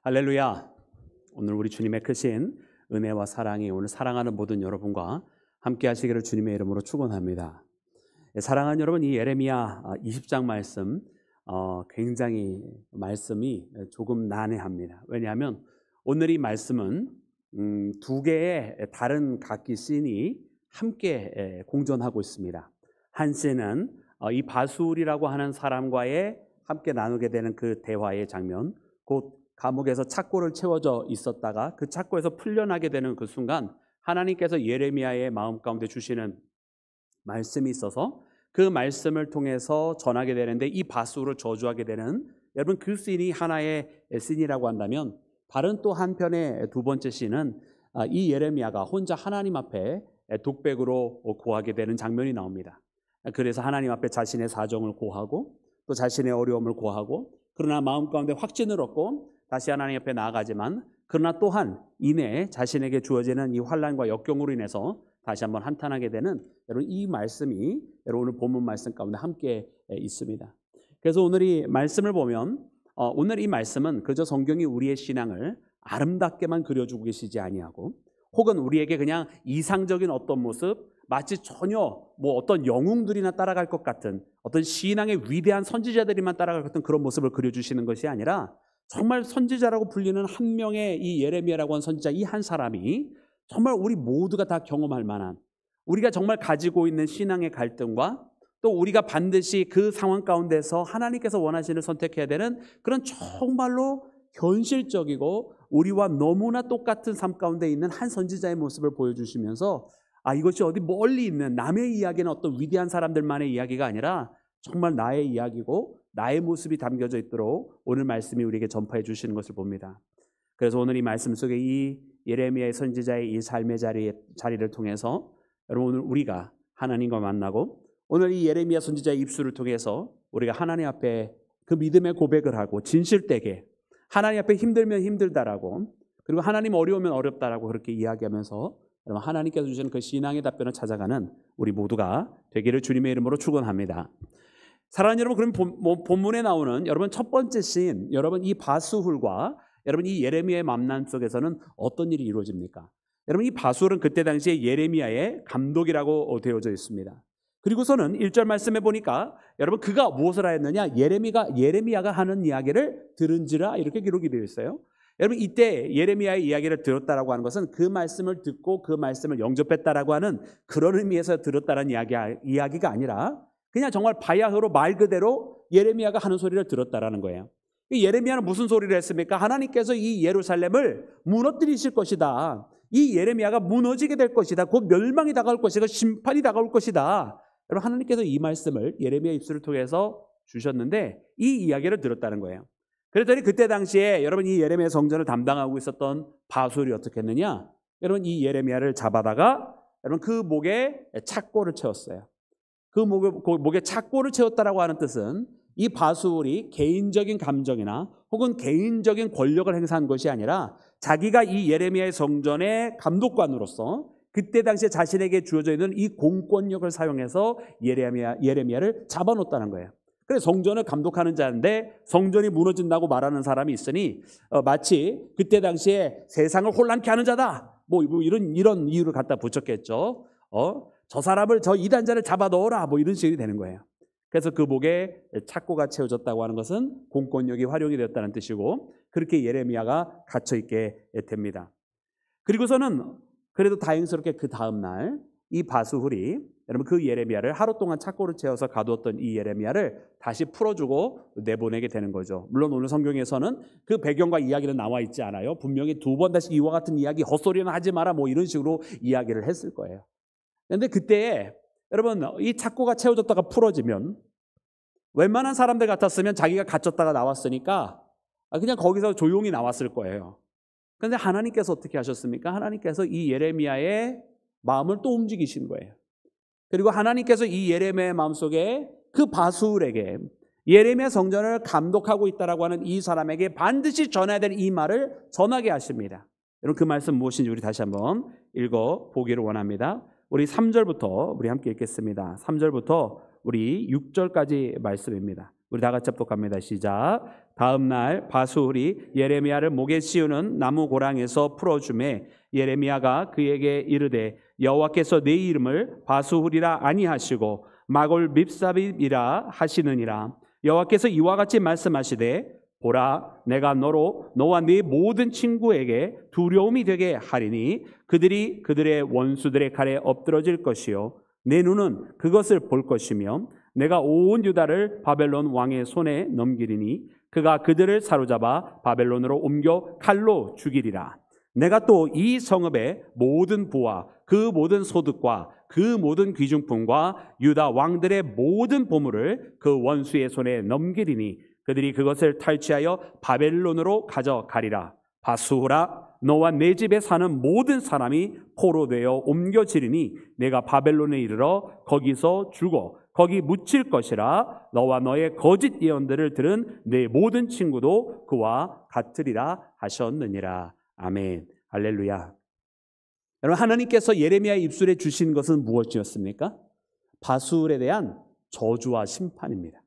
할렐루야. 오늘 우리 주님의 크신 은혜와 사랑이 오늘 사랑하는 모든 여러분과 함께 하시기를 주님의 이름으로 축원합니다. 사랑하는 여러분, 이 예레미야 20장 말씀 굉장히 말씀이 조금 난해합니다. 왜냐하면 오늘 이 말씀은 두 개의 다른 각기 씬이 함께 공존하고 있습니다. 한 씬은 이 바술이라고 하는 사람과의 함께 나누게 되는 그 대화의 장면, 곧 감옥에서 착고를 채워져 있었다가 그 착고에서 풀려나게 되는 그 순간 하나님께서 예레미야의 마음 가운데 주시는 말씀이 있어서 그 말씀을 통해서 전하게 되는데, 이 바술을 저주하게 되는 여러분 그 씬이 하나의 씬이라고 한다면, 다른 또 한편의 두 번째 씬은 이 예레미야가 혼자 하나님 앞에 독백으로 고하게 되는 장면이 나옵니다. 그래서 하나님 앞에 자신의 사정을 고하고 또 자신의 어려움을 고하고, 그러나 마음 가운데 확신을 얻고 다시 하나님 앞에 나아가지만, 그러나 또한 이내 자신에게 주어지는 이 환난과 역경으로 인해서 다시 한번 한탄하게 되는 여러분 이 말씀이 여러분 오늘 본문 말씀 가운데 함께 있습니다. 그래서 오늘 이 말씀을 보면 오늘 이 말씀은 그저 성경이 우리의 신앙을 아름답게만 그려주고 계시지 아니하고, 혹은 우리에게 그냥 이상적인 어떤 모습, 마치 전혀 뭐 어떤 영웅들이나 따라갈 것 같은 어떤 신앙의 위대한 선지자들이만 따라갈 것 같은 그런 모습을 그려주시는 것이 아니라, 정말 선지자라고 불리는 한 명의 이 예레미야라고 하는 선지자, 이 한 사람이 정말 우리 모두가 다 경험할 만한, 우리가 정말 가지고 있는 신앙의 갈등과 또 우리가 반드시 그 상황 가운데서 하나님께서 원하시는 선택해야 되는 그런 정말로 현실적이고 우리와 너무나 똑같은 삶 가운데 있는 한 선지자의 모습을 보여주시면서, 이것이 어디 멀리 있는 남의 이야기는 어떤 위대한 사람들만의 이야기가 아니라 정말 나의 이야기고 나의 모습이 담겨져 있도록 오늘 말씀이 우리에게 전파해 주시는 것을 봅니다. 그래서 오늘 이 말씀 속에 이 예레미야의 선지자의 이 삶의 자리를 통해서 여러분, 오늘 우리가 하나님과 만나고, 오늘 이 예레미야 선지자의 입술을 통해서 우리가 하나님 앞에 그 믿음의 고백을 하고, 진실되게 하나님 앞에 힘들면 힘들다라고, 그리고 하나님 어려우면 어렵다라고 그렇게 이야기하면서 여러분 하나님께서 주시는 그 신앙의 답변을 찾아가는 우리 모두가 되기를 주님의 이름으로 축원합니다. 사랑하는 여러분, 그럼 본문에 나오는 여러분 첫 번째 씬, 여러분 이 바수훌과 여러분 이 예레미야의 만남 속에서는 어떤 일이 이루어집니까? 여러분 이 바수훌은 그때 당시에 예레미야의 감독이라고 되어져 있습니다. 그리고서는 1절 말씀해 보니까 여러분 그가 무엇을 하였느냐, 예레미야가 하는 이야기를 들은지라 이렇게 기록이 되어 있어요. 여러분 이때 예레미야의 이야기를 들었다라고 하는 것은 그 말씀을 듣고 그 말씀을 영접했다라고 하는 그런 의미에서 들었다라는 이야기가 아니라, 그냥 정말 바야흐로 말 그대로 예레미야가 하는 소리를 들었다라는 거예요. 예레미야는 무슨 소리를 했습니까? 하나님께서 이 예루살렘을 무너뜨리실 것이다, 이 예레미야가 무너지게 될 것이다, 곧 멸망이 다가올 것이다, 심판이 다가올 것이다. 여러분 하나님께서 이 말씀을 예레미야 입술을 통해서 주셨는데 이 이야기를 들었다는 거예요. 그랬더니 그때 당시에 여러분 이 예레미야 성전을 담당하고 있었던 바술이 어떻게 했느냐, 여러분 이 예레미야를 잡아다가 여러분 그 목에 착고를 채웠어요. 그 목에 착고를 채웠다라고 하는 뜻은 이 바술이 개인적인 감정이나 혹은 개인적인 권력을 행사한 것이 아니라, 자기가 이 예레미야의 성전의 감독관으로서 그때 당시에 자신에게 주어져 있는 이 공권력을 사용해서 예레미야를 잡아놓았다는 거예요. 그래서 성전을 감독하는 자인데 성전이 무너진다고 말하는 사람이 있으니 마치 그때 당시에 세상을 혼란케 하는 자다, 뭐 이런 이유를 갖다 붙였겠죠. 저 사람을, 저 이단자를 잡아 넣어라, 뭐 이런 식이 되는 거예요. 그래서 그 목에 착고가 채워졌다고 하는 것은 공권력이 활용이 되었다는 뜻이고, 그렇게 예레미야가 갇혀 있게 됩니다. 그리고서는 그래도 다행스럽게 그 다음 날 이 바수훌이 여러분 그 예레미야를, 하루 동안 착고를 채워서 가두었던 이 예레미야를 다시 풀어주고 내보내게 되는 거죠. 물론 오늘 성경에서는 그 배경과 이야기는 나와 있지 않아요. 분명히 두 번 다시 이와 같은 이야기, 헛소리는 하지 마라, 뭐 이런 식으로 이야기를 했을 거예요. 그런데 그때 여러분 이 착고가 채워졌다가 풀어지면 웬만한 사람들 같았으면 자기가 갇혔다가 나왔으니까 그냥 거기서 조용히 나왔을 거예요. 그런데 하나님께서 어떻게 하셨습니까? 하나님께서 이 예레미야의 마음을 또 움직이신 거예요. 그리고 하나님께서 이 예레미야의 마음속에 그 바수울에게 예레미야 성전을 감독하고 있다라고 하는 이 사람에게 반드시 전해야 될 이 말을 전하게 하십니다. 여러분 그 말씀 무엇인지 우리 다시 한번 읽어보기를 원합니다. 우리 3절부터 우리 함께 읽겠습니다. 3절부터 우리 6절까지 말씀입니다. 우리 다 같이 합독합니다. 시작. 다음 날 바수훌이 예레미야를 목에 씌우는 나무 고랑에서 풀어주매 예레미야가 그에게 이르되 여호와께서 내 이름을 바수훌이라 아니하시고 마골 밉삽이라 하시느니라. 여호와께서 이와 같이 말씀하시되 보라, 내가 너와 네 모든 친구에게 두려움이 되게 하리니 그들이 그들의 원수들의 칼에 엎드러질 것이요 내 눈은 그것을 볼 것이며 내가 온 유다를 바벨론 왕의 손에 넘기리니 그가 그들을 사로잡아 바벨론으로 옮겨 칼로 죽이리라. 내가 또 이 성읍의 모든 부와 그 모든 소득과 그 모든 귀중품과 유다 왕들의 모든 보물을 그 원수의 손에 넘기리니 그들이 그것을 탈취하여 바벨론으로 가져가리라. 바수후라, 너와 내 집에 사는 모든 사람이 포로되어 옮겨지리니 내가 바벨론에 이르러 거기서 죽어 거기 묻힐 것이라. 너와 너의 거짓 예언들을 들은 내 모든 친구도 그와 같으리라 하셨느니라. 아멘. 할렐루야. 여러분, 하나님께서 예레미야의 입술에 주신 것은 무엇이었습니까? 바수울에 대한 저주와 심판입니다.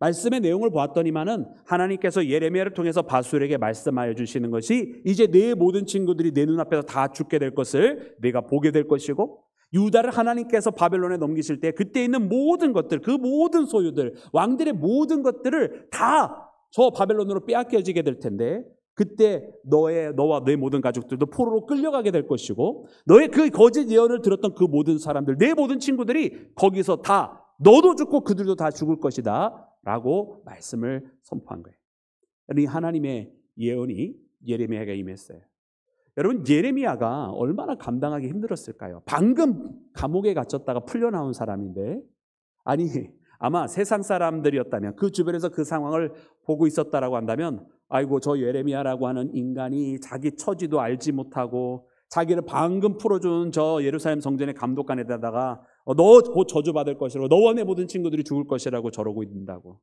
말씀의 내용을 보았더니만은 하나님께서 예레미야를 통해서 바수울에게 말씀하여 주시는 것이 이제 내 모든 친구들이 내 눈앞에서 다 죽게 될 것을 내가 보게 될 것이고, 유다를 하나님께서 바벨론에 넘기실 때 그때 있는 모든 것들, 그 모든 소유들, 왕들의 모든 것들을 다 저 바벨론으로 빼앗겨지게 될 텐데, 그때 너와 내 모든 가족들도 포로로 끌려가게 될 것이고, 너의 그 거짓 예언을 들었던 그 모든 사람들, 내 모든 친구들이 거기서 다 너도 죽고 그들도 다 죽을 것이다 라고 말씀을 선포한 거예요. 이 하나님의 예언이 예레미야에게 임했어요. 여러분, 예레미야가 얼마나 감당하기 힘들었을까요? 방금 감옥에 갇혔다가 풀려나온 사람인데, 아니 아마 세상 사람들이었다면, 그 주변에서 그 상황을 보고 있었다라고 한다면, 아이고 저 예레미야라고 하는 인간이 자기 처지도 알지 못하고 자기를 방금 풀어준 저 예루살렘 성전의 감독관에다가 너 곧 저주받을 것이라고, 너와 내 모든 친구들이 죽을 것이라고 저러고 있는다고,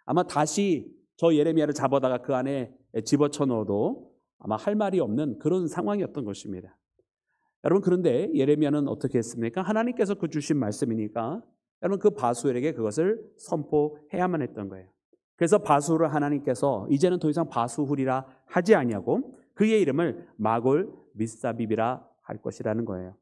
아마 다시 저 예레미야를 잡아다가 그 안에 집어쳐 넣어도 아마 할 말이 없는 그런 상황이었던 것입니다. 여러분, 그런데 예레미야는 어떻게 했습니까? 하나님께서 그 주신 말씀이니까 여러분 그 바수엘에게 그것을 선포해야만 했던 거예요. 그래서 바수를 하나님께서 이제는 더 이상 바수훌이라 하지 아니하고 그의 이름을 마골 밉삽이라 할 것이라는 거예요.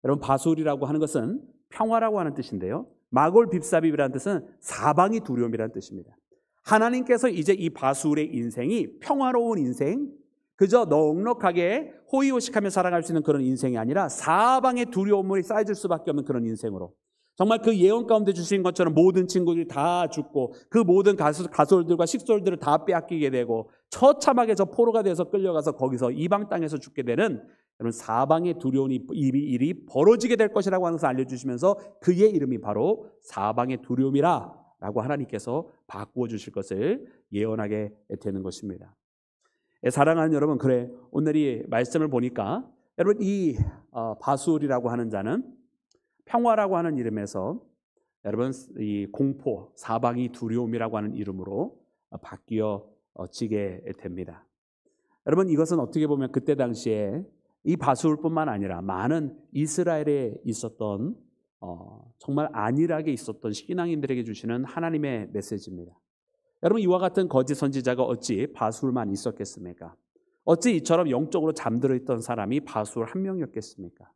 여러분, 바수훌이라고 하는 것은 평화라고 하는 뜻인데요, 마골 빕삽이라는 뜻은 사방이 두려움이라는 뜻입니다. 하나님께서 이제 이 바수울의 인생이 평화로운 인생, 그저 넉넉하게 호의호식하며 살아갈 수 있는 그런 인생이 아니라 사방에 두려움이 쌓여질 수밖에 없는 그런 인생으로, 정말 그 예언 가운데 주신 것처럼 모든 친구들이 다 죽고 그 모든 가솔들과 식솔들을 다 빼앗기게 되고 처참하게 저 포로가 돼서 끌려가서 거기서 이방 땅에서 죽게 되는, 여러분, 사방에 두려운 일이 벌어지게 될 것이라고 하는 것을 알려주시면서 그의 이름이 바로 사방의 두려움이라 라고 하나님께서 바꾸어 주실 것을 예언하게 되는 것입니다. 사랑하는 여러분, 그래 오늘 이 말씀을 보니까 여러분 이 바수울이라고 하는 자는 평화라고 하는 이름에서 여러분 이 공포, 사방이 두려움이라고 하는 이름으로 바뀌어지게 됩니다. 여러분, 이것은 어떻게 보면 그때 당시에 이 바수울뿐만 아니라 많은 이스라엘에 있었던 정말 안일하게 있었던 신앙인들에게 주시는 하나님의 메시지입니다. 여러분, 이와 같은 거짓 선지자가 어찌 바수울만 있었겠습니까? 어찌 이처럼 영적으로 잠들어 있던 사람이 바수울 한 명이었겠습니까?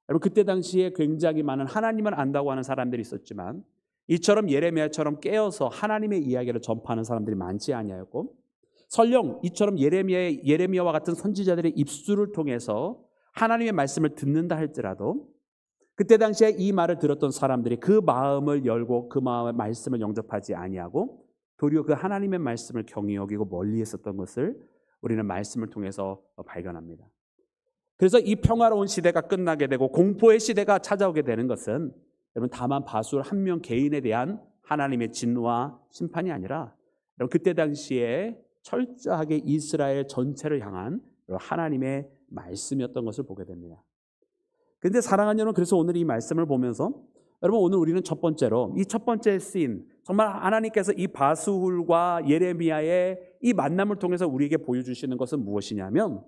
여러분, 그때 당시에 굉장히 많은 하나님을 안다고 하는 사람들이 있었지만 이처럼 예레미야처럼 깨어서 하나님의 이야기를 전파하는 사람들이 많지 아니하였고, 설령 이처럼 예레미야와 같은 선지자들의 입술을 통해서 하나님의 말씀을 듣는다 할지라도 그때 당시에 이 말을 들었던 사람들이 그 마음을 열고 그 마음의 말씀을 영접하지 아니하고 도리어 그 하나님의 말씀을 경히 여기고 멀리 했었던 것을 우리는 말씀을 통해서 발견합니다. 그래서 이 평화로운 시대가 끝나게 되고 공포의 시대가 찾아오게 되는 것은 여러분 다만 바수울 한 명 개인에 대한 하나님의 진노와 심판이 아니라 여러분 그때 당시에 철저하게 이스라엘 전체를 향한 하나님의 말씀이었던 것을 보게 됩니다. 그런데 사랑하는 여러분, 그래서 오늘 이 말씀을 보면서 여러분 오늘 우리는 첫 번째로 이 첫 번째 씬, 정말 하나님께서 이 바수훌과 예레미야의 이 만남을 통해서 우리에게 보여주시는 것은 무엇이냐면,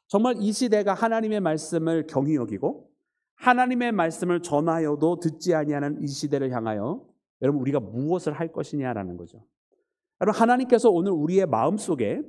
정말 이 시대가 하나님의 말씀을 경히 여기고 하나님의 말씀을 전하여도 듣지 아니하는 이 시대를 향하여 여러분 우리가 무엇을 할 것이냐라는 거죠. 여러분, 하나님께서 오늘 우리의 마음속에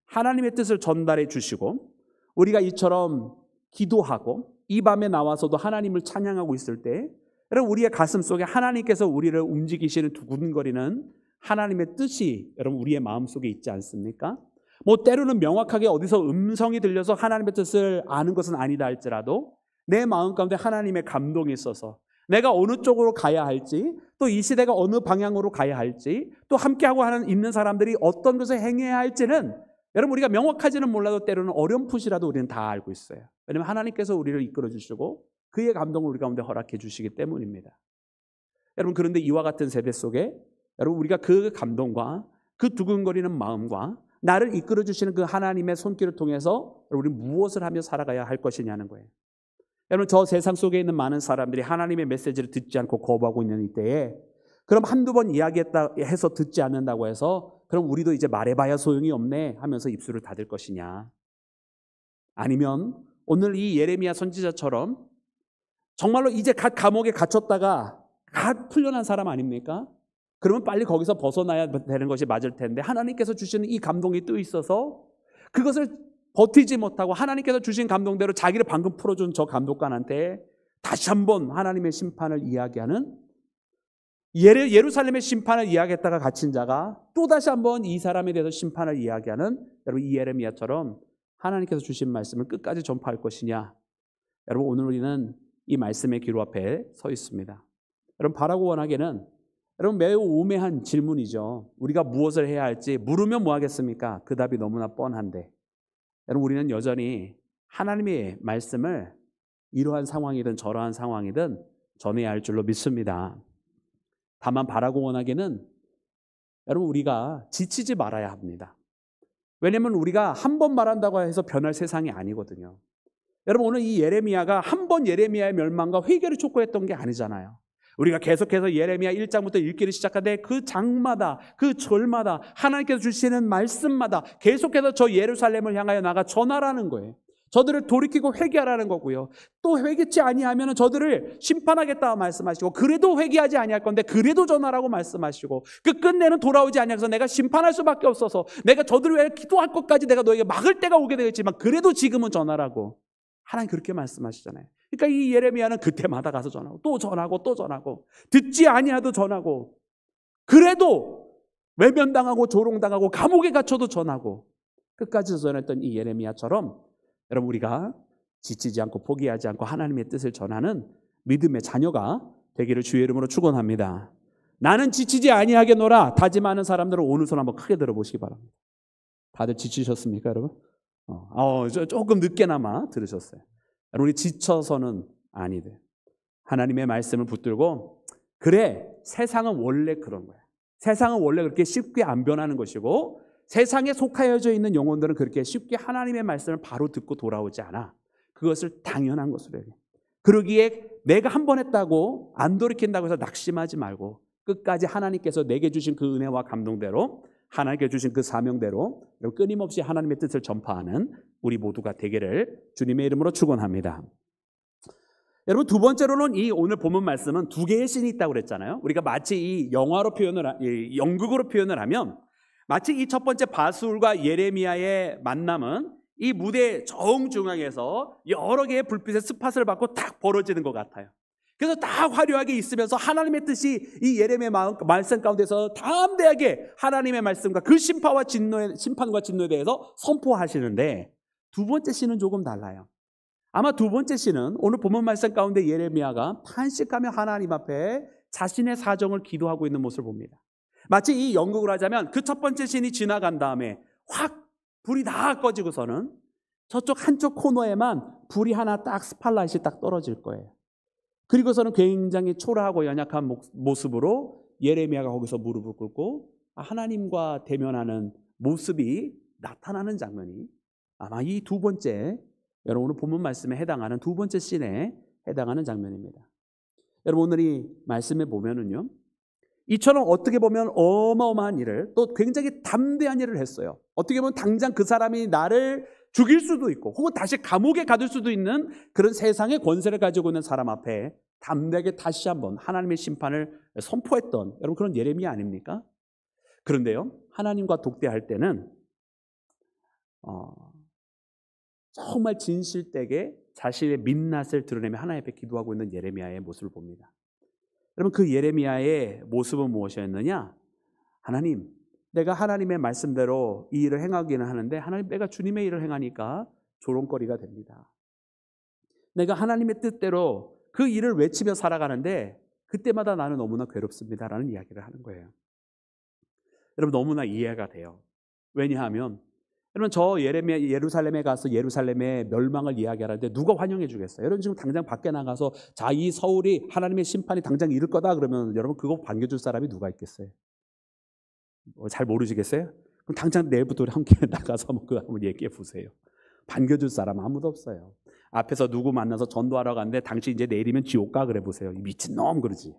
하나님의 뜻을 전달해 주시고 우리가 이처럼 기도하고 이 밤에 나와서도 하나님을 찬양하고 있을 때 여러분, 우리의 가슴 속에 하나님께서 우리를 움직이시는 두근거리는 하나님의 뜻이 여러분 우리의 마음속에 있지 않습니까? 뭐 때로는 명확하게 어디서 음성이 들려서 하나님의 뜻을 아는 것은 아니다 할지라도 내 마음 가운데 하나님의 감동이 있어서 내가 어느 쪽으로 가야 할지, 또 이 시대가 어느 방향으로 가야 할지, 또 함께하고 있는 사람들이 어떤 것을 행해야 할지는 여러분 우리가 명확하지는 몰라도 때로는 어렴풋이라도 우리는 다 알고 있어요. 왜냐하면 하나님께서 우리를 이끌어 주시고 그의 감동을 우리 가운데 허락해 주시기 때문입니다. 여러분, 그런데 이와 같은 세대 속에 여러분 우리가 그 감동과 그 두근거리는 마음과 나를 이끌어 주시는 그 하나님의 손길을 통해서 우리 무엇을 하며 살아가야 할 것이냐는 거예요. 여러분, 저 세상 속에 있는 많은 사람들이 하나님의 메시지를 듣지 않고 거부하고 있는 이때에 그럼 한두 번 이야기했다 해서 듣지 않는다고 해서 그럼 우리도 이제 말해봐야 소용이 없네 하면서 입술을 닫을 것이냐, 아니면 오늘 이 예레미야 선지자처럼 정말로 이제 갓 감옥에 갇혔다가 갓 풀려난 사람 아닙니까? 그러면 빨리 거기서 벗어나야 되는 것이 맞을 텐데 하나님께서 주시는 이 감동이 또 있어서 그것을 버티지 못하고 하나님께서 주신 감동대로 자기를 방금 풀어준 저 감독관한테 다시 한번 하나님의 심판을 이야기하는, 예루살렘의 심판을 이야기했다가 갇힌 자가 또 다시 한번 이 사람에 대해서 심판을 이야기하는, 여러분 이 예레미야처럼 하나님께서 주신 말씀을 끝까지 전파할 것이냐. 여러분, 오늘 우리는 이 말씀의 기로 앞에 서 있습니다. 여러분, 바라고 원하기는 여러분 매우 우매한 질문이죠. 우리가 무엇을 해야 할지 물으면 뭐 하겠습니까? 그 답이 너무나 뻔한데 여러분, 우리는 여전히 하나님의 말씀을 이러한 상황이든 저러한 상황이든 전해야 할 줄로 믿습니다. 다만 바라고 원하기는 여러분 우리가 지치지 말아야 합니다. 왜냐하면 우리가 한 번 말한다고 해서 변할 세상이 아니거든요. 여러분, 오늘 이 예레미야가 한 번 예레미야의 멸망과 회개를 촉구했던 게 아니잖아요. 우리가 계속해서 예레미야 1장부터 읽기를 시작하되 그 장마다 그 절마다 하나님께서 주시는 말씀마다 계속해서 저 예루살렘을 향하여 나가 전하라는 거예요. 저들을 돌이키고 회개하라는 거고요. 또 회개치 아니하면 저들을 심판하겠다 말씀하시고, 그래도 회개하지 아니할 건데 그래도 전하라고 말씀하시고, 끝내는 돌아오지 아니하셔서 내가 심판할 수밖에 없어서 내가 저들을 위해 기도할 것까지 내가 너에게 막을 때가 오게 되겠지만 그래도 지금은 전하라고 하나님 그렇게 말씀하시잖아요. 그러니까 이 예레미야는 그때마다 가서 전하고 또 전하고 또 전하고, 듣지 아니하도 전하고, 그래도 외면당하고 조롱당하고 감옥에 갇혀도 전하고 끝까지 전했던 이 예레미야처럼 여러분 우리가 지치지 않고 포기하지 않고 하나님의 뜻을 전하는 믿음의 자녀가 되기를 주의 이름으로 축원합니다. 나는 지치지 아니하겠노라 다짐하는 사람들은 오늘 손 한번 크게 들어보시기 바랍니다. 다들 지치셨습니까, 여러분? 조금 늦게나마 들으셨어요. 우리 지쳐서는 아니돼. 하나님의 말씀을 붙들고, 그래, 세상은 원래 그런 거야. 세상은 원래 그렇게 쉽게 안 변하는 것이고 세상에 속하여져 있는 영혼들은 그렇게 쉽게 하나님의 말씀을 바로 듣고 돌아오지 않아. 그것을 당연한 것으로 해요. 그러기에 내가 한 번 했다고 안 돌이킨다고 해서 낙심하지 말고 끝까지 하나님께서 내게 주신 그 은혜와 감동대로, 하나님께 주신 그 사명대로 끊임없이 하나님의 뜻을 전파하는 우리 모두가 되기를 주님의 이름으로 축원합니다. 여러분, 두 번째로는 이 오늘 본문 말씀은 두 개의 씬이 있다고 그랬잖아요. 우리가 마치 이 연극으로 표현을 하면 마치 이 첫 번째 바술과 예레미야의 만남은 이 무대 정중앙에서 여러 개의 불빛의 스팟을 받고 딱 벌어지는 것 같아요. 그래서 다 화려하게 있으면서 하나님의 뜻이 이 예레미야 말씀 가운데서 담대하게 하나님의 말씀과 그 심판과 진노에 대해서 선포하시는데, 두 번째 씬은 조금 달라요. 아마 두 번째 씬은 오늘 본문 말씀 가운데 예레미야가 탄식하며 하나님 앞에 자신의 사정을 기도하고 있는 모습을 봅니다. 마치 이 연극을 하자면 그 첫 번째 씬이 지나간 다음에 확 불이 다 꺼지고서는 저쪽 한쪽 코너에만 불이 하나 딱 스팟라이트이 딱 떨어질 거예요. 그리고서는 굉장히 초라하고 연약한 모습으로 예레미야가 거기서 무릎을 꿇고 하나님과 대면하는 모습이 나타나는 장면이 아마 이 두 번째, 여러분 오늘 본문 말씀에 해당하는 두 번째 씬에 해당하는 장면입니다. 여러분, 오늘 이 말씀에 보면은요, 이처럼 어떻게 보면 어마어마한 일을, 또 굉장히 담대한 일을 했어요. 어떻게 보면 당장 그 사람이 나를 죽일 수도 있고 혹은 다시 감옥에 가둘 수도 있는 그런 세상의 권세를 가지고 있는 사람 앞에 담대하게 다시 한번 하나님의 심판을 선포했던 여러분 그런 예레미야 아닙니까? 그런데요, 하나님과 독대할 때는 정말 진실되게 자신의 민낯을 드러내며 하나님 앞에 기도하고 있는 예레미야의 모습을 봅니다. 여러분, 그 예레미야의 모습은 무엇이었느냐? 하나님, 내가 하나님의 말씀대로 이 일을 행하기는 하는데 하나님, 내가 주님의 일을 행하니까 조롱거리가 됩니다. 내가 하나님의 뜻대로 그 일을 외치며 살아가는데 그때마다 나는 너무나 괴롭습니다라는 이야기를 하는 거예요. 여러분, 너무나 이해가 돼요. 왜냐하면 여러분, 저 예레미야 예루살렘에 가서 예루살렘의 멸망을 이야기하는데 누가 환영해 주겠어요? 여러분, 지금 당장 밖에 나가서 자, 이 서울이 하나님의 심판이 당장 이를 거다 그러면 여러분, 그거 반겨줄 사람이 누가 있겠어요? 잘 모르시겠어요? 그럼 당장 내일부터 우리 함께 나가서 그거 한번 얘기해 보세요. 반겨줄 사람 아무도 없어요. 앞에서 누구 만나서 전도하러 갔는데 당신 이제 내일이면 지옥 가 그래 보세요. 미친놈 그러지.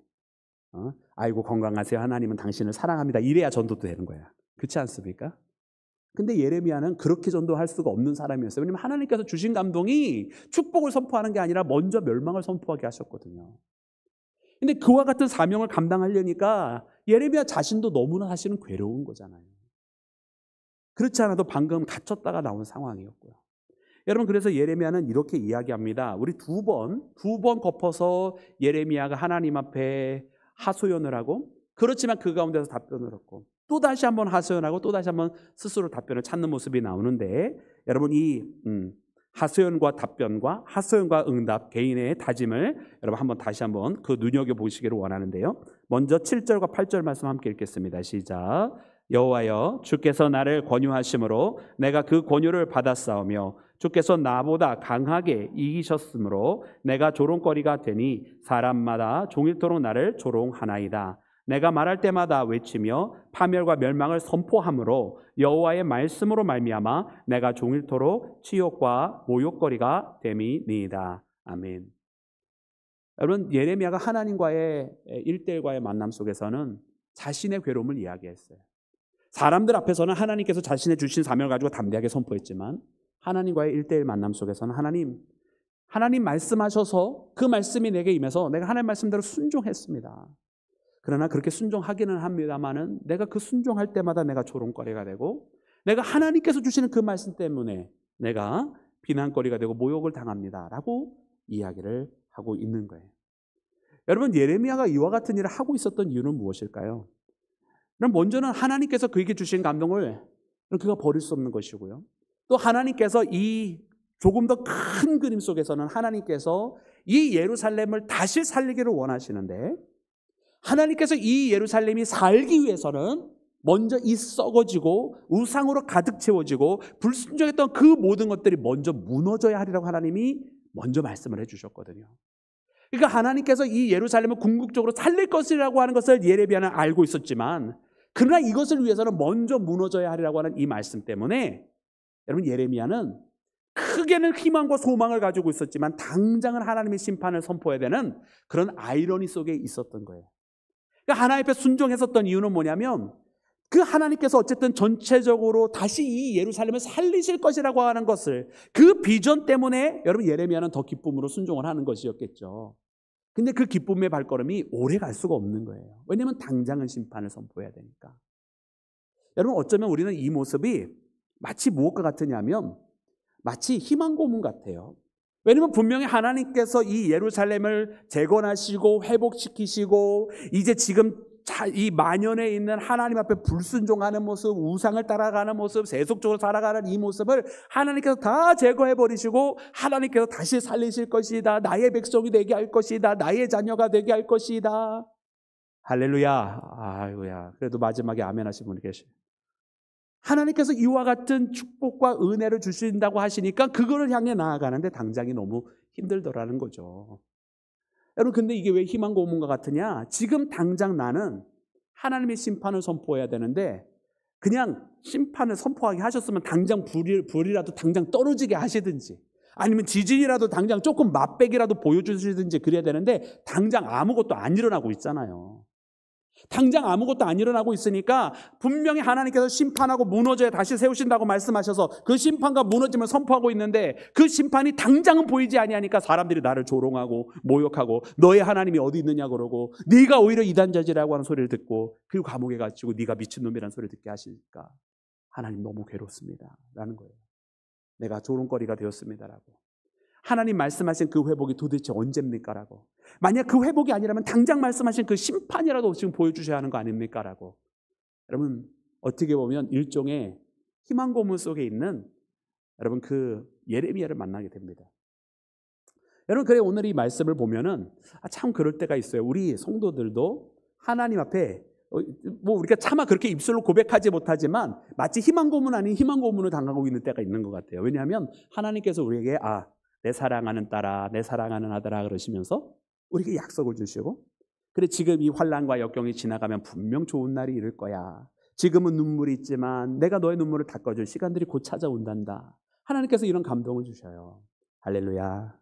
아이고 건강하세요. 하나님은 당신을 사랑합니다. 이래야 전도도 되는 거야. 그렇지 않습니까? 근데 예레미야는 그렇게 전도할 수가 없는 사람이었어요. 왜냐하면 하나님께서 주신 감동이 축복을 선포하는 게 아니라 먼저 멸망을 선포하게 하셨거든요. 근데 그와 같은 사명을 감당하려니까 예레미야 자신도 너무나 사실은 괴로운 거잖아요. 그렇지 않아도 방금 갇혔다가 나온 상황이었고요. 여러분, 그래서 예레미야는 이렇게 이야기합니다. 우리 두 번 덮어서 예레미야가 하나님 앞에 하소연을 하고, 그렇지만 그 가운데서 답변을 얻고, 또 다시 한번 하소연하고 또 다시 한번 스스로 답변을 찾는 모습이 나오는데, 여러분, 이 하소연과 답변과 하소연과 응답, 개인의 다짐을 여러분 한번 다시 한번 그 눈여겨보시기를 원하는데요. 먼저 7절과 8절 말씀 함께 읽겠습니다. 시작. 여호와여, 주께서 나를 권유하심으로 내가 그 권유를 받았사오며 주께서 나보다 강하게 이기셨으므로 내가 조롱거리가 되니 사람마다 종일토록 나를 조롱하나이다. 내가 말할 때마다 외치며 파멸과 멸망을 선포함으로 여호와의 말씀으로 말미암아 내가 종일토록 치욕과 모욕거리가 됨이니이다. 아멘. 여러분, 예레미야가 하나님과의 1대1과의 만남 속에서는 자신의 괴로움을 이야기했어요. 사람들 앞에서는 하나님께서 자신의 주신 사명을 가지고 담대하게 선포했지만 하나님과의 1대1 만남 속에서는 하나님 말씀하셔서 그 말씀이 내게 임해서 내가 하나님 말씀대로 순종했습니다. 그러나 그렇게 순종하기는 합니다만은 내가 그 순종할 때마다 내가 조롱거리가 되고 내가 하나님께서 주시는 그 말씀 때문에 내가 비난거리가 되고 모욕을 당합니다 라고 이야기를 하고 있는 거예요. 여러분, 예레미야가 이와 같은 일을 하고 있었던 이유는 무엇일까요? 그럼 먼저는 하나님께서 그에게 주신 감동을 그가 버릴 수 없는 것이고요. 또 하나님께서 이 조금 더 큰 그림 속에서는 하나님께서 이 예루살렘을 다시 살리기를 원하시는데 하나님께서 이 예루살렘이 살기 위해서는 먼저 이 썩어지고 우상으로 가득 채워지고 불순종했던 그 모든 것들이 먼저 무너져야 하리라고 하나님이 먼저 말씀을 해주셨거든요. 그러니까 하나님께서 이 예루살렘을 궁극적으로 살릴 것이라고 하는 것을 예레미야는 알고 있었지만 그러나 이것을 위해서는 먼저 무너져야 하리라고 하는 이 말씀 때문에 여러분, 예레미야는 크게는 희망과 소망을 가지고 있었지만 당장은 하나님의 심판을 선포해야 되는 그런 아이러니 속에 있었던 거예요. 그러니까 하나님 앞에 순종했었던 이유는 뭐냐면 그 하나님께서 어쨌든 전체적으로 다시 이 예루살렘을 살리실 것이라고 하는 것을 그 비전 때문에 여러분 예레미야는 더 기쁨으로 순종을 하는 것이었겠죠. 근데 그 기쁨의 발걸음이 오래 갈 수가 없는 거예요. 왜냐하면 당장은 심판을 선포해야 되니까. 여러분, 어쩌면 우리는 이 모습이 마치 무엇과 같으냐면 마치 희망 고문 같아요. 왜냐하면 분명히 하나님께서 이 예루살렘을 재건하시고 회복시키시고 이제 지금 이 만연에 있는 하나님 앞에 불순종하는 모습, 우상을 따라가는 모습, 세속적으로 살아가는 이 모습을 하나님께서 다 제거해버리시고 하나님께서 다시 살리실 것이다. 나의 백성이 되게 할 것이다. 나의 자녀가 되게 할 것이다. 할렐루야. 아이고야. 그래도 마지막에 아멘 하신 분이 계셔요. 하나님께서 이와 같은 축복과 은혜를 주신다고 하시니까 그거를 향해 나아가는데 당장이 너무 힘들더라는 거죠. 여러분, 근데 이게 왜 희망 고문과 같으냐? 지금 당장 나는 하나님의 심판을 선포해야 되는데 그냥 심판을 선포하게 하셨으면 당장 불이라도 당장 떨어지게 하시든지 아니면 지진이라도 당장 조금 맛백이라도 보여주시든지 그래야 되는데 당장 아무것도 안 일어나고 있잖아요. 당장 아무것도 안 일어나고 있으니까 분명히 하나님께서 심판하고 무너져야 다시 세우신다고 말씀하셔서 그 심판과 무너짐을 선포하고 있는데 그 심판이 당장은 보이지 아니하니까 사람들이 나를 조롱하고 모욕하고 너의 하나님이 어디 있느냐 그러고 네가 오히려 이단자지라고 하는 소리를 듣고 그리고 감옥에 갇히고 네가 미친놈이라는 소리를 듣게 하시니까 하나님 너무 괴롭습니다 라는 거예요. 내가 조롱거리가 되었습니다라고. 하나님 말씀하신 그 회복이 도대체 언제입니까? 라고. 만약 그 회복이 아니라면 당장 말씀하신 그 심판이라도 지금 보여주셔야 하는 거 아닙니까? 라고. 여러분 어떻게 보면 일종의 희망 고문 속에 있는 여러분 그 예레미야를 만나게 됩니다. 여러분 그래 오늘 이 말씀을 보면은 참 그럴 때가 있어요. 우리 성도들도 하나님 앞에 뭐 우리가 차마 그렇게 입술로 고백하지 못하지만 마치 희망 고문 아닌 희망 고문을 당하고 있는 때가 있는 것 같아요. 왜냐하면 하나님께서 우리에게 내 사랑하는 딸아, 내 사랑하는 아들아 그러시면서 우리에게 약속을 주시고 그래 지금 이 환난과 역경이 지나가면 분명 좋은 날이 이를 거야. 지금은 눈물이 있지만 내가 너의 눈물을 닦아줄 시간들이 곧 찾아온단다. 하나님께서 이런 감동을 주셔요. 할렐루야.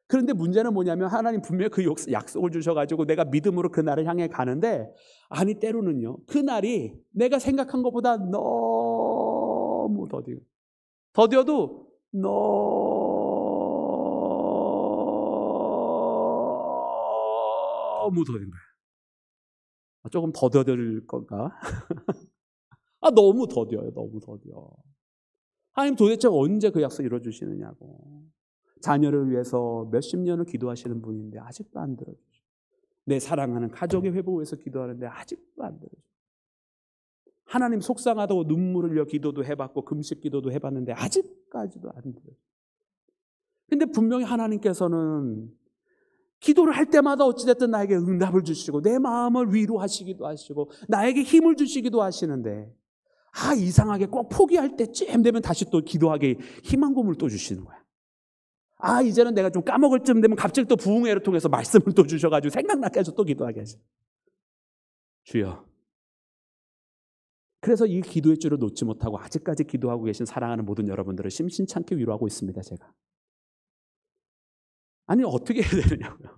그런데 문제는 뭐냐면 하나님 분명히 그 약속을 주셔가지고 내가 믿음으로 그 날을 향해 가는데 아니 때로는요 그 날이 내가 생각한 것보다 너무 더뎌도 너무 더딘 거예요. 조금 더 더딜 건가? 너무 더뎌요. 너무 더뎌. 하나님 도대체 언제 그 약속 이루어주시느냐고. 자녀를 위해서 몇십 년을 기도하시는 분인데 아직도 안 들어주시고 내 사랑하는 가족의 회복을 위해서 기도하는데 아직도 안 들어주시고 하나님 속상하다고 눈물을 흘려 기도도 해봤고 금식 기도도 해봤는데 아직까지도 안 들어주시고 근데 분명히 하나님께서는 기도를 할 때마다 어찌됐든 나에게 응답을 주시고 내 마음을 위로하시기도 하시고 나에게 힘을 주시기도 하시는데 이상하게 꼭 포기할 때쯤 되면 다시 또 기도하게 희망 고문을 또 주시는 거야. 이제는 내가 좀 까먹을 쯤 되면 갑자기 또 부흥회를 통해서 말씀을 또 주셔가지고 생각나게 해서 또 기도하게 하셔. 주여. 그래서 이 기도의 줄을 놓지 못하고 아직까지 기도하고 계신 사랑하는 모든 여러분들을 심심찮게 위로하고 있습니다. 제가. 아니 어떻게 해야 되느냐고요.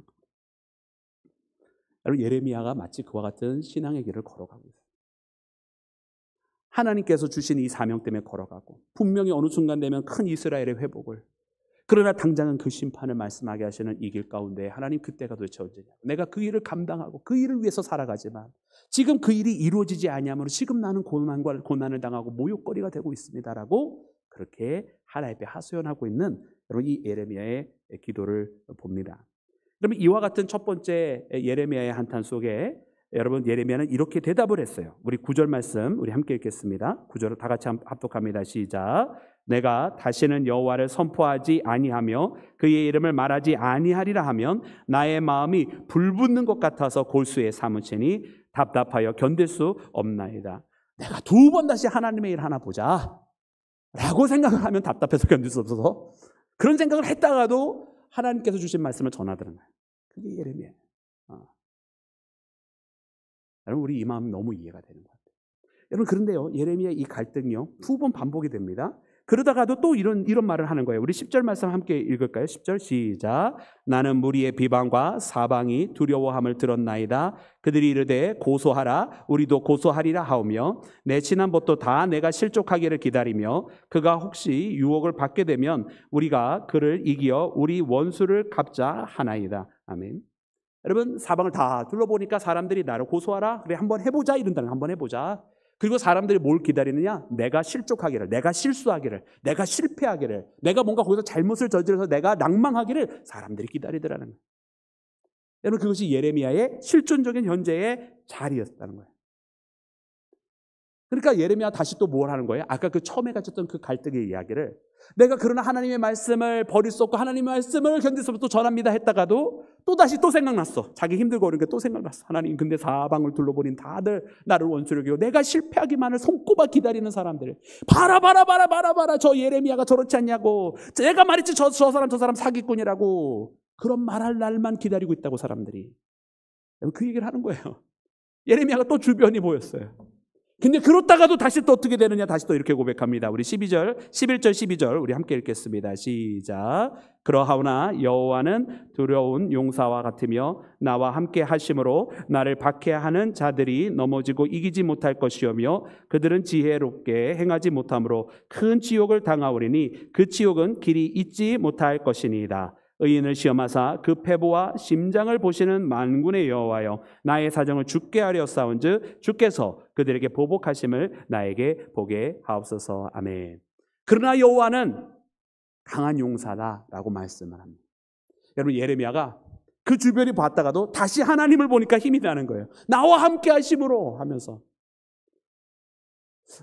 여러분 예레미야가 마치 그와 같은 신앙의 길을 걸어가고 있어요. 하나님께서 주신 이 사명 때문에 걸어가고 분명히 어느 순간 되면 큰 이스라엘의 회복을 그러나 당장은 그 심판을 말씀하게 하시는 이 길 가운데 하나님 그때가 도대체 언제냐. 내가 그 일을 감당하고 그 일을 위해서 살아가지만 지금 그 일이 이루어지지 아니하므로 지금 나는 고난을 당하고 모욕거리가 되고 있습니다라고 그렇게 하나님 앞에 하소연하고 있는 여러분 이 예레미야의 기도를 봅니다. 그러면 이와 같은 첫 번째 예레미야의 한탄 속에 여러분 예레미야는 이렇게 대답을 했어요. 우리 9절 말씀 우리 함께 읽겠습니다. 9절을 다 같이 합독합니다. 시작. 내가 다시는 여호와를 선포하지 아니하며 그의 이름을 말하지 아니하리라 하면 나의 마음이 불붙는 것 같아서 골수에 사무치니 답답하여 견딜 수 없나이다. 내가 두 번 다시 하나님의 일 하나 보자 라고 생각을 하면 답답해서 견딜 수 없어서 그런 생각을 했다가도 하나님께서 주신 말씀을 전하더라는 거예요. 그게 예레미야예요. 여러분 우리 이 마음이 너무 이해가 되는 것 같아요. 여러분 그런데요 예레미야 이 갈등이요 두 번 반복이 됩니다. 그러다가도 또 이런 말을 하는 거예요. 우리 10절 말씀 함께 읽을까요? 10절 시작. 나는 무리의 비방과 사방이 두려워함을 들었나이다. 그들이 이르되 고소하라 우리도 고소하리라 하오며 내 친한 벗도 다 내가 실족하기를 기다리며 그가 혹시 유혹을 받게 되면 우리가 그를 이기어 우리 원수를 갚자 하나이다. 아멘. 여러분 사방을 다 둘러보니까 사람들이 나를 고소하라 그래 한번 해보자 이런다는 한번 해보자. 그리고 사람들이 뭘 기다리느냐? 내가 실족하기를, 내가 실수하기를, 내가 실패하기를, 내가 뭔가 거기서 잘못을 저질러서 내가 낭망하기를 사람들이 기다리더라는 거예요. 여러분 그것이 예레미야의 실존적인 현재의 자리였다는 거예요. 그러니까 예레미야 다시 또 뭘 하는 거예요? 아까 그 처음에 가졌던 그 갈등의 이야기를 내가 그러나 하나님의 말씀을 버릴 수 없고 하나님의 말씀을 견딜 수 없고 또 전합니다 했다가도 또 다시 또 생각났어. 자기 힘들고 그러니까 또 생각났어. 하나님 근데 사방을 둘러보니 다들 나를 원수로 여기고 내가 실패하기만을 손꼽아 기다리는 사람들 봐라 저 예레미야가 저렇지 않냐고 내가 말했지 저 사람 사기꾼이라고 그런 말할 날만 기다리고 있다고 사람들이 그 얘기를 하는 거예요. 예레미야가 또 주변이 보였어요. 근데 그렇다가도 다시 또 어떻게 되느냐? 다시 또 이렇게 고백합니다. 우리 11절 12절 우리 함께 읽겠습니다. 시작. 그러하오나 여호와는 두려운 용사와 같으며 나와 함께 하심으로 나를 박해하는 자들이 넘어지고 이기지 못할 것이오며 그들은 지혜롭게 행하지 못함으로 큰 지옥을 당하오리니 그 지옥은 길이 잊지 못할 것이니이다. 의인을 시험하사 그 패보와 심장을 보시는 만군의 여호와여, 나의 사정을 주께 하려사온즉 주께서 그들에게 보복하심을 나에게 보게 하옵소서. 아멘. 그러나 여호와는 강한 용사다라고 말씀을 합니다. 여러분, 예레미야가 그 주변이 봤다가도 다시 하나님을 보니까 힘이 나는 거예요. 나와 함께 하심으로 하면서.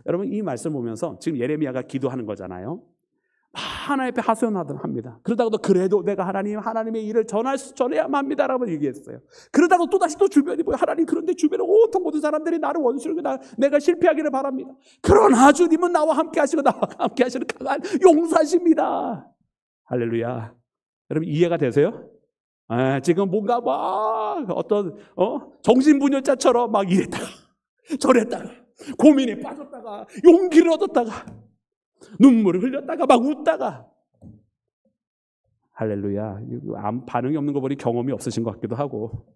여러분, 이 말씀 보면서 지금 예레미야가 기도하는 거잖아요. 하나님 앞에 하소연합니다. 그러다가도 그래도 내가 하나님의 일을 전해야만 합니다라고 얘기했어요. 그러다가 또다시 또 주변이 보여. 하나님, 그런데 주변에 온통 모든 사람들이 나를 원수로 내가 실패하기를 바랍니다. 그러나 주님은 나와 함께 하시고 나와 함께 하시는 강한 용사십니다. 할렐루야. 여러분, 이해가 되세요? 지금 뭔가 막 어떤 정신분열자처럼 막 이랬다가 저랬다가 고민에 빠졌다가 용기를 얻었다가 눈물을 흘렸다가 막 웃다가. 할렐루야. 반응이 없는 거 보니 경험이 없으신 것 같기도 하고.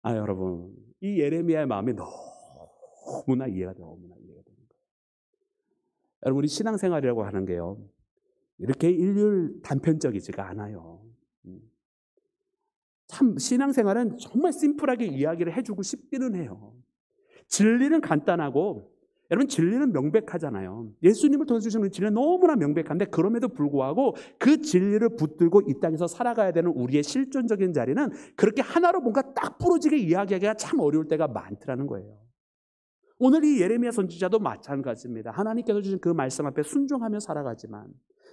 여러분, 이 예레미야의 마음이 너무나 이해가 돼요. 너무나 이해가 되는 거예요. 여러분, 우리 신앙생활이라고 하는 게요, 이렇게 일률 단편적이지가 않아요. 참 신앙생활은 정말 심플하게 이야기를 해주고 싶기는 해요. 진리는 간단하고, 여러분, 진리는 명백하잖아요. 예수님을 통해 주시는 진리는 너무나 명백한데, 그럼에도 불구하고 그 진리를 붙들고 이 땅에서 살아가야 되는 우리의 실존적인 자리는 그렇게 하나로 뭔가 딱 부러지게 이야기하기가 참 어려울 때가 많더라는 거예요. 오늘 이 예레미야 선지자도 마찬가지입니다. 하나님께서 주신 그 말씀 앞에 순종하며 살아가지만,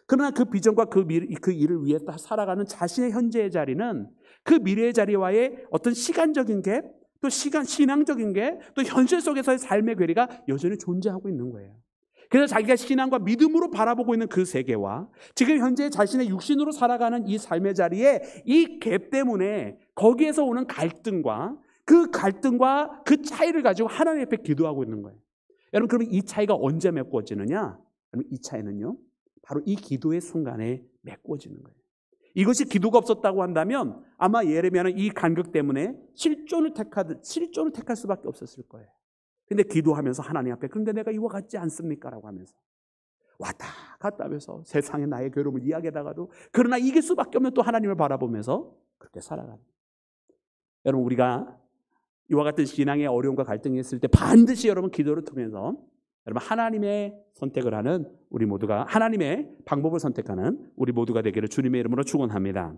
그러나 그 비전과 그 일을 위해 살아가는 자신의 현재의 자리는 그 미래의 자리와의 어떤 시간적인 갭, 또 신앙적인 게, 또 현실 속에서의 삶의 괴리가 여전히 존재하고 있는 거예요. 그래서 자기가 신앙과 믿음으로 바라보고 있는 그 세계와 지금 현재 자신의 육신으로 살아가는 이 삶의 자리에 이 갭 때문에 거기에서 오는 갈등과 그 차이를 가지고 하나님 앞에 기도하고 있는 거예요. 여러분, 그러면 이 차이가 언제 메꿔지느냐? 여러분, 이 차이는요, 바로 이 기도의 순간에 메꿔지는 거예요. 이것이 기도가 없었다고 한다면 아마 예레미야는 이 간극 때문에 실존을 택할 수밖에 없었을 거예요. 근데 기도하면서 하나님 앞에, 그런데 내가 이와 같지 않습니까? 라고 하면서 왔다 갔다 하면서 세상에 나의 괴로움을 이야기하다가도 그러나 이길 수밖에 없는 또 하나님을 바라보면서 그렇게 살아가는. 여러분, 우리가 이와 같은 신앙의 어려움과 갈등이 있을 때 반드시 여러분 기도를 통해서 여러분 하나님의 선택을 하는 우리 모두가, 하나님의 방법을 선택하는 우리 모두가 되기를 주님의 이름으로 축원합니다.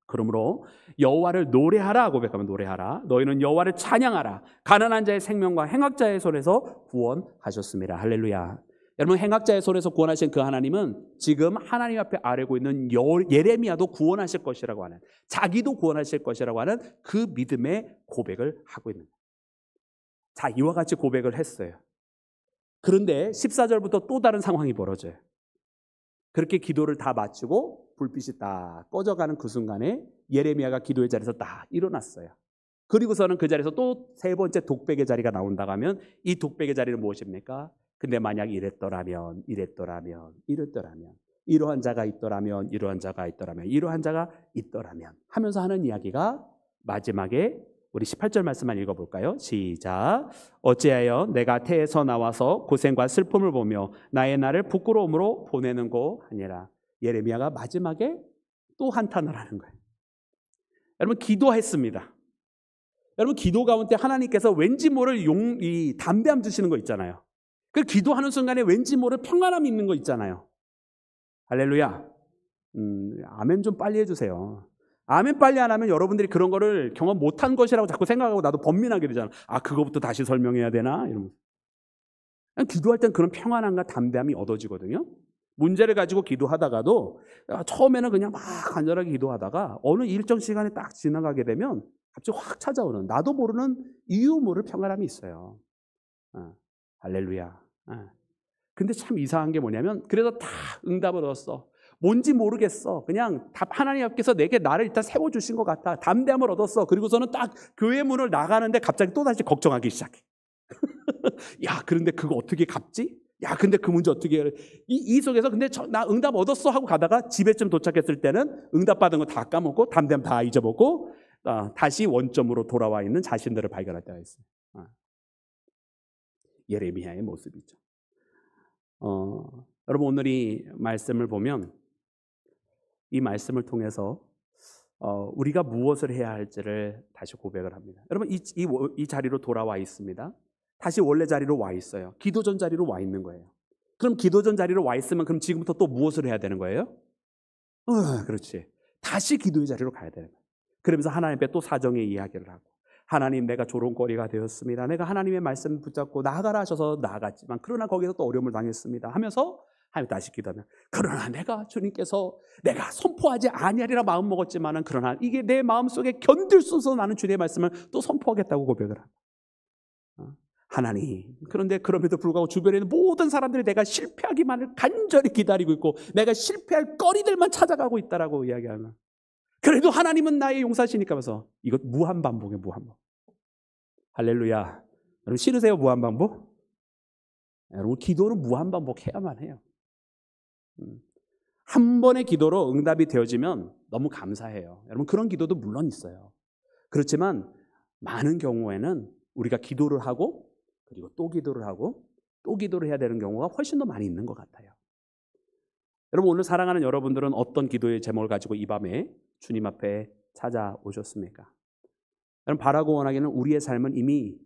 그러므로 여호와를 노래하라 고백하면 노래하라. 너희는 여호와를 찬양하라. 가난한 자의 생명과 행악자의 손에서 구원하셨습니다. 할렐루야. 여러분, 행악자의 손에서 구원하신 그 하나님은 지금 하나님 앞에 아뢰고 있는 예레미야도 구원하실 것이라고 하는, 자기도 구원하실 것이라고 하는 그 믿음의 고백을 하고 있는 거예요. 자, 이와 같이 고백을 했어요. 그런데 14절부터 또 다른 상황이 벌어져요. 그렇게 기도를 다 마치고 불빛이 딱 꺼져가는 그 순간에 예레미야가 기도의 자리에서 딱 일어났어요. 그리고서는 그 자리에서 또 세 번째 독백의 자리가 나온다고 하면 이 독백의 자리는 무엇입니까? 근데 만약 이랬더라면 이러한 자가 있더라면 이러한 자가 있더라면 하면서 하는 이야기가 마지막에 우리 18절 말씀만 읽어볼까요? 시작. 어찌하여 내가 태에서 나와서 고생과 슬픔을 보며 나의 날을 부끄러움으로 보내는고 하니라. 예레미야가 마지막에 또 한탄을 하는 거예요. 여러분, 기도했습니다. 여러분, 기도 가운데 하나님께서 왠지 모를 이 담대함 주시는 거 있잖아요. 그 기도하는 순간에 왠지 모를 평안함이 있는 거 있잖아요. 할렐루야. 아멘 좀 빨리 해주세요. 아멘 빨리 안 하면 여러분들이 그런 거를 경험 못한 것이라고 자꾸 생각하고 나도 번민하게 되잖아. 그거부터 다시 설명해야 되나? 이러면서. 기도할 땐 그런 평안함과 담대함이 얻어지거든요. 문제를 가지고 기도하다가도 처음에는 그냥 막 간절하게 기도하다가 어느 일정 시간이 딱 지나가게 되면 갑자기 확 찾아오는, 나도 모르는 이유 모를 평안함이 있어요. 할렐루야. 근데 참 이상한 게 뭐냐면, 그래서 다 응답을 얻었어. 뭔지 모르겠어. 그냥 하나님 앞에서 내게 나를 일단 세워주신 것 같아. 담대함을 얻었어. 그리고서는 딱 교회 문을 나가는데 갑자기 또다시 걱정하기 시작해. 야, 그런데 그거 어떻게 갚지? 야, 근데 그 문제 어떻게 해? 이 속에서 근데 나 응답 얻었어 하고 가다가 집에쯤 도착했을 때는 응답받은 거 다 까먹고 담대함 다 잊어먹고 다시 원점으로 돌아와 있는 자신들을 발견할 때가 있어요. 예레미야의 모습이죠. 여러분 오늘 이 말씀을 보면 이 말씀을 통해서 우리가 무엇을 해야 할지를 다시 고백을 합니다. 여러분 이 자리로 돌아와 있습니다. 다시 원래 자리로 와 있어요. 기도전 자리로 와 있는 거예요. 그럼 기도전 자리로 와 있으면 그럼 지금부터 또 무엇을 해야 되는 거예요? 그렇지. 다시 기도의 자리로 가야 되는 거예요. 그러면서 하나님 앞에 또 사정의 이야기를 하고 하나님 내가 조롱거리가 되었습니다. 내가 하나님의 말씀 붙잡고 나아가라 하셔서 나아갔지만 그러나 거기서 또 어려움을 당했습니다 하면서 하나님 다시 기도하면 그러나 내가 주님께서 내가 선포하지 아니하리라 마음 먹었지만은 그러나 이게 내 마음속에 견딜 수 없어서 나는 주님의 말씀을 또 선포하겠다고 고백을 하고 하나님 그런데 그럼에도 불구하고 주변에 있는 모든 사람들이 내가 실패하기만을 간절히 기다리고 있고 내가 실패할 거리들만 찾아가고 있다라고 이야기하면 그래도 하나님은 나의 용사시니까 그래서 이것 무한반복이에요. 무한반복. 할렐루야. 여러분 싫으세요? 무한반복? 여러분 기도는 무한반복해야만 해요. 한 번의 기도로 응답이 되어지면 너무 감사해요. 여러분 그런 기도도 물론 있어요. 그렇지만 많은 경우에는 우리가 기도를 하고 그리고 또 기도를 하고 또 기도를 해야 되는 경우가 훨씬 더 많이 있는 것 같아요. 여러분 오늘 사랑하는 여러분들은 어떤 기도의 제목을 가지고 이 밤에 주님 앞에 찾아오셨습니까? 여러분 바라고 원하기는 우리의 삶은 이미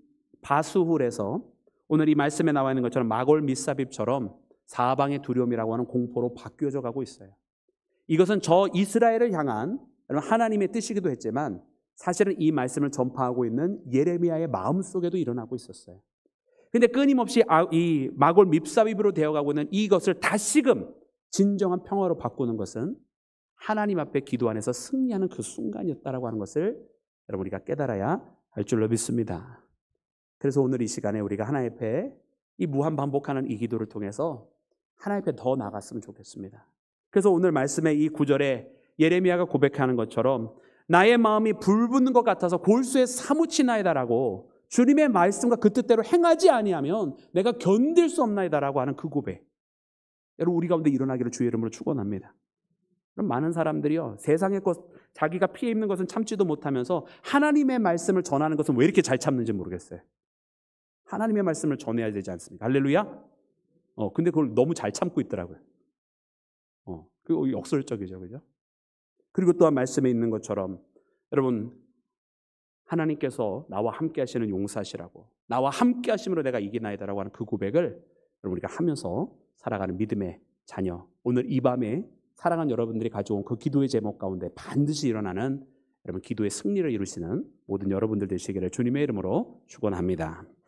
바수훌에서 오늘 이 말씀에 나와 있는 것처럼 마골 밑삽입처럼 사방의 두려움이라고 하는 공포로 바뀌어져 가고 있어요. 이것은 저 이스라엘을 향한 하나님의 뜻이기도 했지만 사실은 이 말씀을 전파하고 있는 예레미야의 마음속에도 일어나고 있었어요. 근데 끊임없이 이 마골 밑삽입으로 되어가고 있는 이것을 다시금 진정한 평화로 바꾸는 것은 하나님 앞에 기도 안에서 승리하는 그 순간이었다라고 하는 것을 여러분 우리가 깨달아야 할 줄로 믿습니다. 그래서 오늘 이 시간에 우리가 하나님 앞에 이 무한 반복하는 이 기도를 통해서 하나님 앞에 더 나아갔으면 좋겠습니다. 그래서 오늘 말씀의 이 구절에 예레미야가 고백하는 것처럼 나의 마음이 불붙는 것 같아서 골수에 사무치나이다라고 주님의 말씀과 그 뜻대로 행하지 아니하면 내가 견딜 수 없나이다라고 하는 그 고백. 여러분 우리 가운데 일어나기를 주의 이름으로 축원합니다. 그럼 많은 사람들이요 세상의 것 자기가 피해 입는 것은 참지도 못하면서 하나님의 말씀을 전하는 것은 왜 이렇게 잘 참는지 모르겠어요. 하나님의 말씀을 전해야 되지 않습니까? 할렐루야. 근데 그걸 너무 잘 참고 있더라고요. 그리고 역설적이죠, 그죠? 그리고 또한 말씀에 있는 것처럼 여러분 하나님께서 나와 함께 하시는 용사시라고 나와 함께 하심으로 내가 이기나이다라고 하는 그 고백을 여러분 우리가 하면서 살아가는 믿음의 자녀 오늘 이 밤에 사랑하는 여러분들이 가져온 그 기도의 제목 가운데 반드시 일어나는 여러분 기도의 승리를 이루시는 모든 여러분들 되시기를 주님의 이름으로 축원합니다.